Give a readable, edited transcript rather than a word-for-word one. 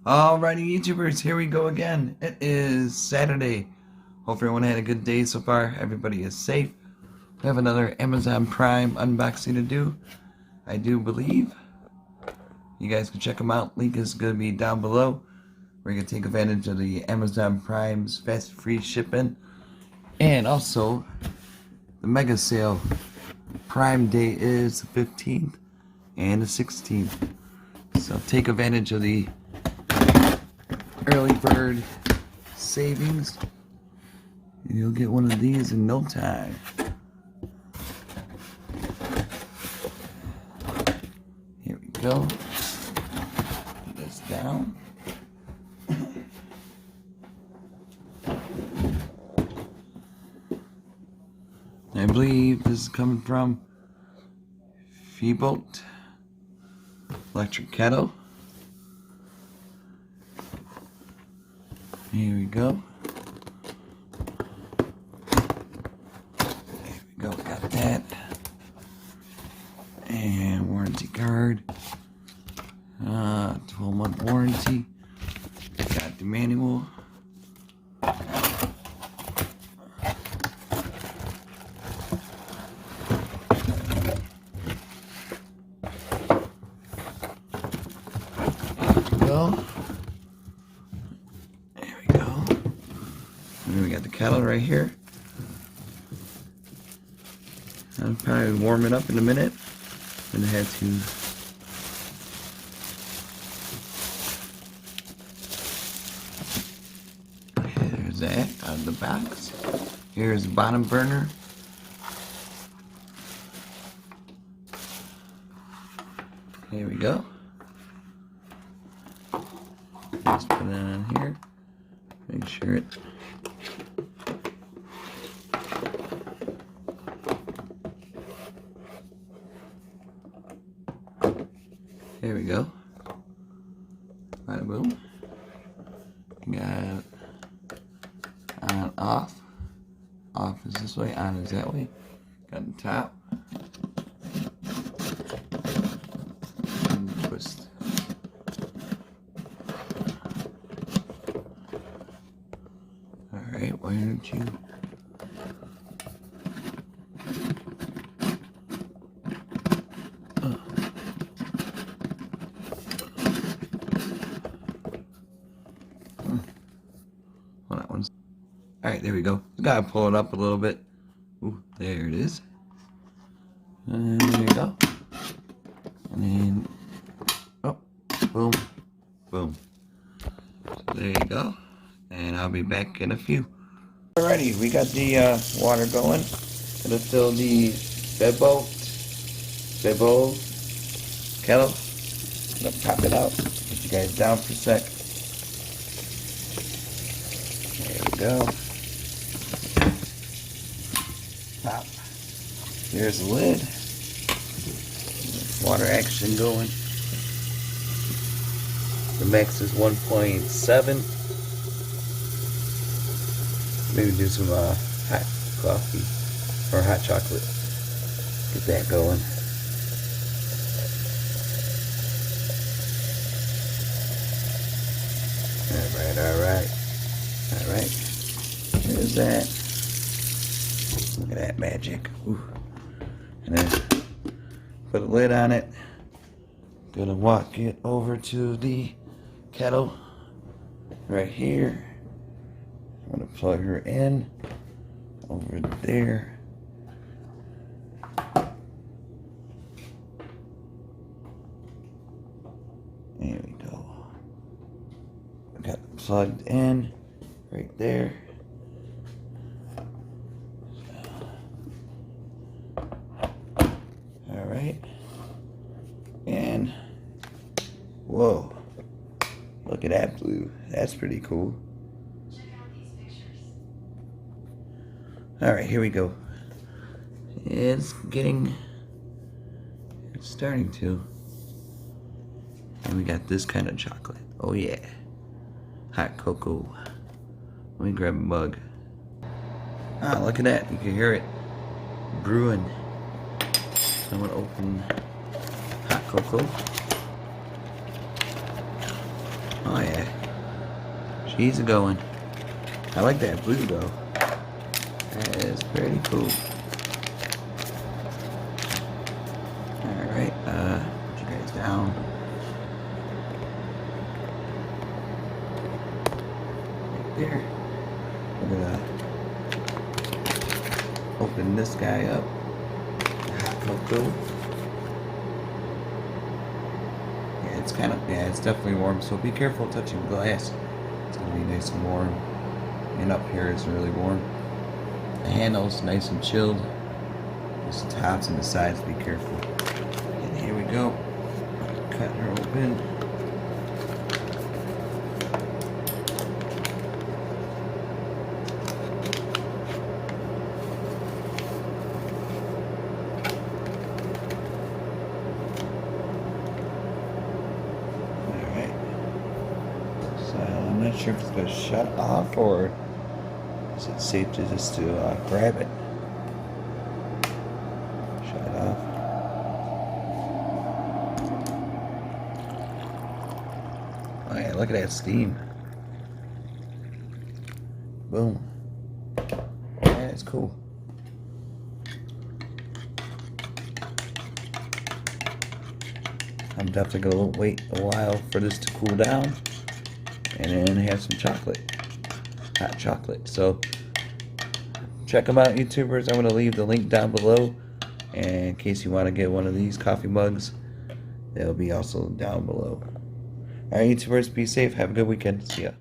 Alrighty, YouTubers, here we go again. It is Saturday. Hope everyone had a good day so far. Everybody is safe. We have another Amazon Prime unboxing to do, I do believe. You guys can check them out. Link is going to be down below. We're going to take advantage of the Amazon Prime's fast free shipping. And also, the mega sale. Prime Day is the 15th and the 16th. So take advantage of the early bird savings. And you'll get one of these in no time. Here we go. Put this down. I believe this is coming from FEBOTE electric kettle. Here we go. There we go, got that. And warranty card. 12-month warranty. Got the manual. There we go. And then we got the kettle right here. I'll probably warm it up in a minute. Gonna have to there's that out of the box. Here's the bottom burner. Here we go. Just put it on here. Make sure it there we go. Bada boom. Got on, off. Off is this way, on is that way. Got the top. And twist. Alright, why don't you well, that one's alright, there we go. Gotta pull it up a little bit. Ooh, there it is. And there you go. And then oh, boom, boom. So there you go. And I'll be back in a few. Alrighty, we got the water going. Gonna fill the FEBOTE kettle. Gonna pop it out. Get you guys down for a sec. There we go. Pop. There's the lid. Water action going. The max is 1.7. Maybe do some hot coffee or hot chocolate. Get that going. Alright. There's that. Look at that magic. Ooh. And then put a lid on it. Gonna walk it over to the kettle right here. I'm gonna plug her in over there. There we go. I got it plugged in right there. Alright. And whoa. Look at that blue. That's pretty cool. Alright, here we go. It's starting to. And we got this kind of chocolate. Oh yeah. Hot cocoa. Let me grab a mug. Ah, look at that. You can hear it brewing. So I'm gonna open hot cocoa. Oh yeah. She's a going. I like that blue though. That is pretty cool. Alright, put you guys down. Right there. We're gonna open this guy up. Hot cocoa. Yeah, it's definitely warm, so be careful touching glass. It's gonna be nice and warm. And up here it's really warm. The handle's nice and chilled. Just the tops and the sides, be careful. And here we go. Cut her open. I'm not sure if it's going to shut off or is it safe to just grab it. Shut off. Oh yeah, look at that steam. Boom. Yeah, it's cool. I'm definitely going to wait a while for this to cool down. And then have some chocolate, hot chocolate. So check them out, YouTubers. I'm going to leave the link down below. And in case you want to get one of these coffee mugs, they'll be also down below. Alright, YouTubers, be safe. Have a good weekend. See ya.